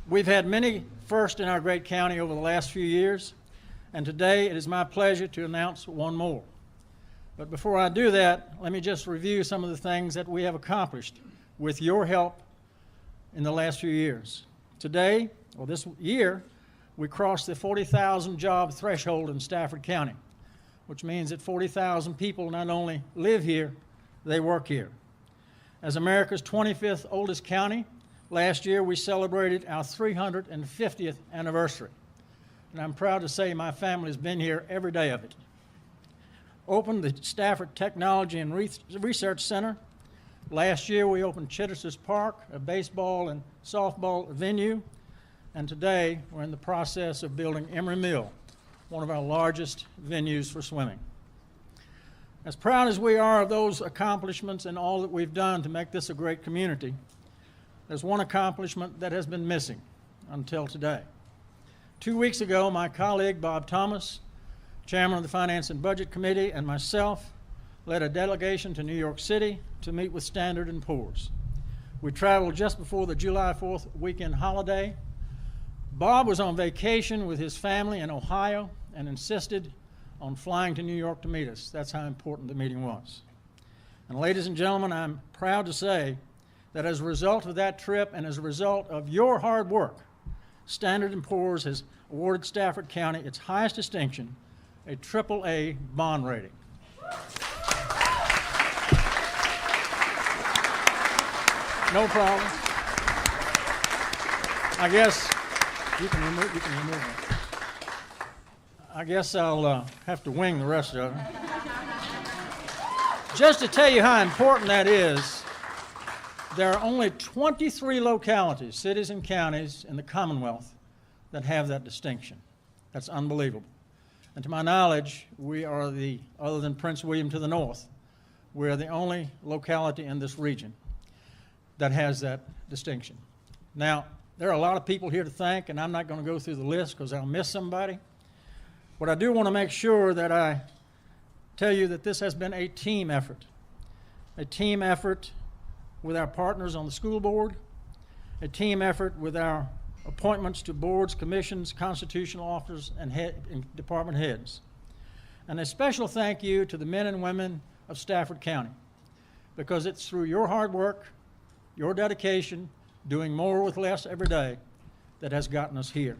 We've had many firsts in our great county over the last few years, and today it is my pleasure to announce one more. But before I do that, let me just review some of the things that we have accomplished with your help in the last few years. Today, or this year, we crossed the 40,000 job threshold in Stafford County, which means that 40,000 people not only live here, they work here. As America's 25th oldest county, last year we celebrated our 350th anniversary. And I'm proud to say my family has been here every day of it. Opened the Stafford Technology and Research Center. Last year we opened Chittister's Park, a baseball and softball venue. And today we're in the process of building Emery Mill, one of our largest venues for swimming. As proud as we are of those accomplishments and all that we've done to make this a great community, there's one accomplishment that has been missing until today. 2 weeks ago, my colleague Bob Thomas, chairman of the Finance and Budget Committee, and myself led a delegation to New York City to meet with Standard & Poor's. We traveled just before the July 4th weekend holiday. Bob was on vacation with his family in Ohio and insisted on flying to New York to meet us. That's how important the meeting was. And ladies and gentlemen, I'm proud to say that as a result of that trip and as a result of your hard work, Standard & Poor's has awarded Stafford County its highest distinction, a AAA bond rating. No problem. I guess you can remove it. I guess I'll have to wing the rest of it. Just to tell you how important that is, there are only 23 localities, cities and counties in the Commonwealth that have that distinction. That's unbelievable. And to my knowledge, we are other than Prince William to the north, we're the only locality in this region that has that distinction. Now, there are a lot of people here to thank, and I'm not going to go through the list because I'll miss somebody. But I do want to make sure that I tell you that this has been a team effort with our partners on the school board, a team effort with our appointments to boards, commissions, constitutional officers, and department heads. And a special thank you to the men and women of Stafford County, because it's through your hard work, your dedication, doing more with less every day, that has gotten us here.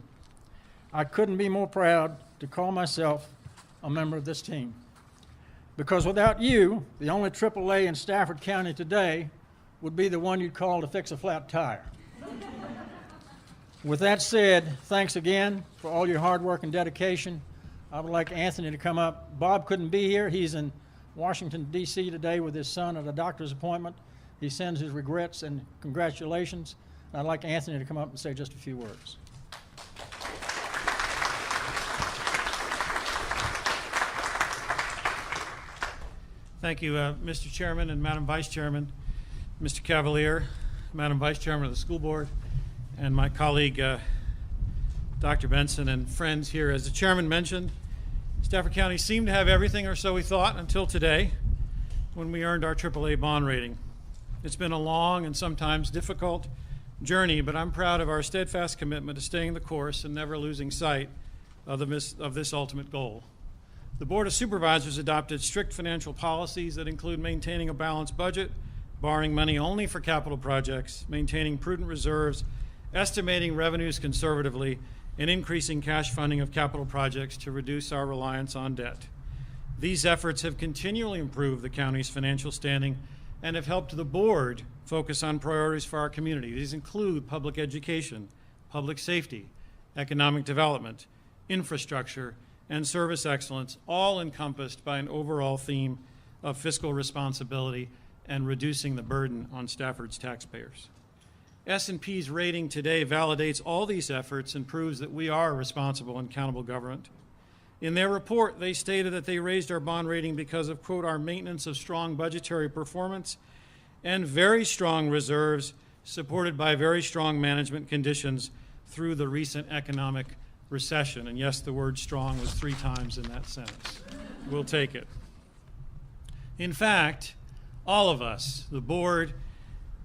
I couldn't be more proud to call myself a member of this team. Because without you, the only AAA in Stafford County today would be the one you'd call to fix a flat tire. With that said, thanks again for all your hard work and dedication. I would like Anthony to come up. Bob couldn't be here. He's in Washington, D.C. today with his son at a doctor's appointment. He sends his regrets and congratulations. I'd like Anthony to come up and say just a few words. Thank you, Mr. Chairman and Madam Vice Chairman, Mr. Cavalier, Madam Vice Chairman of the School Board, and my colleague, Dr. Benson, and friends here. As the Chairman mentioned, Stafford County seemed to have everything, or so we thought, until today, when we earned our AAA bond rating. It's been a long and sometimes difficult journey, but I'm proud of our steadfast commitment to staying the course and never losing sight of this ultimate goal. The Board of Supervisors adopted strict financial policies that include maintaining a balanced budget, borrowing money only for capital projects, maintaining prudent reserves, estimating revenues conservatively, and increasing cash funding of capital projects to reduce our reliance on debt. These efforts have continually improved the county's financial standing and have helped the board focus on priorities for our community. These include public education, public safety, economic development, infrastructure, and service excellence, all encompassed by an overall theme of fiscal responsibility and reducing the burden on Stafford's taxpayers. S&P's rating today validates all these efforts and proves that we are a responsible and accountable government. In their report, they stated that they raised our bond rating because of, quote, our maintenance of strong budgetary performance and very strong reserves supported by very strong management conditions through the recent economic recession. And yes, the word strong was 3 times in that sentence. We'll take it. In fact, all of us, the board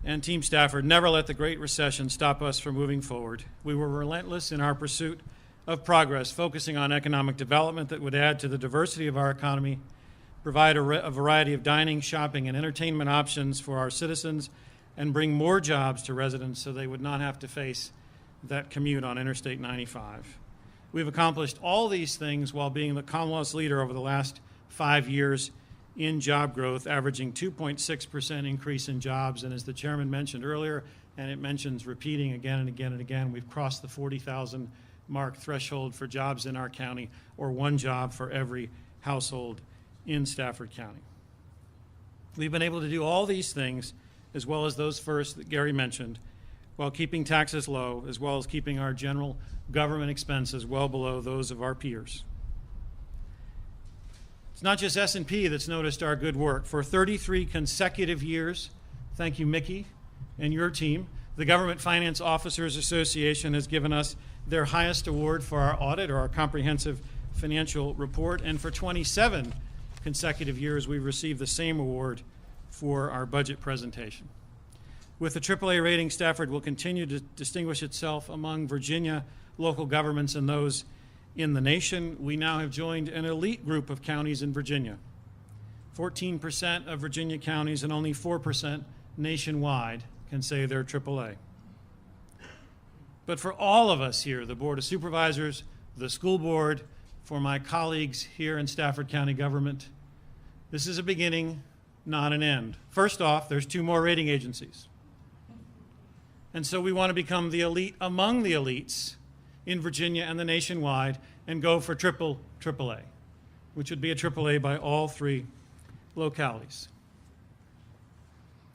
and Team Stafford never let the Great Recession stop us from moving forward. We were relentless in our pursuit of progress, focusing on economic development that would add to the diversity of our economy, provide a variety of dining, shopping, and entertainment options for our citizens, and bring more jobs to residents so they would not have to face that commute on Interstate 95. We've accomplished all these things while being the Commonwealth's leader over the last 5 years in job growth, averaging 2.6% increase in jobs. And as the chairman mentioned earlier, and it mentions repeating again and again and again, we've crossed the 40,000 mark threshold for jobs in our county, or one job for every household in Stafford County. We've been able to do all these things, as well as those first that Gary mentioned, while keeping taxes low, as well as keeping our general government expenses well below those of our peers. It's not just S&P that's noticed our good work. For 33 consecutive years, thank you, Mickey, and your team, the Government Finance Officers Association has given us their highest award for our audit, or our comprehensive financial report, and for 27 consecutive years we've received the same award for our budget presentation. With the AAA rating, Stafford will continue to distinguish itself among Virginia local governments and those in the nation. We now have joined an elite group of counties in Virginia. 14% of Virginia counties and only 4% nationwide can say they're AAA. But for all of us here, the Board of Supervisors, the school board, for my colleagues here in Stafford County government, this is a beginning, not an end. First off, there's 2 more rating agencies. And so we want to become the elite among the elites in Virginia and the nationwide, and go for AAA, which would be a AAA by all 3 localities.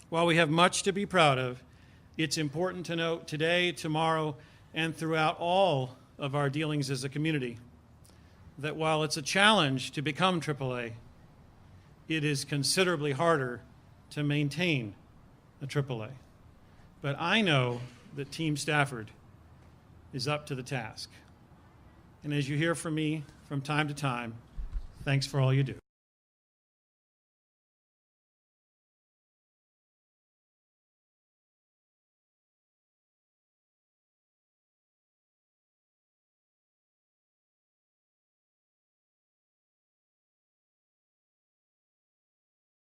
While we have much to be proud of, it's important to note today, tomorrow, and throughout all of our dealings as a community that while it's a challenge to become AAA, it is considerably harder to maintain a AAA. But I know that Team Stafford is up to the task. And as you hear from me from time to time, thanks for all you do.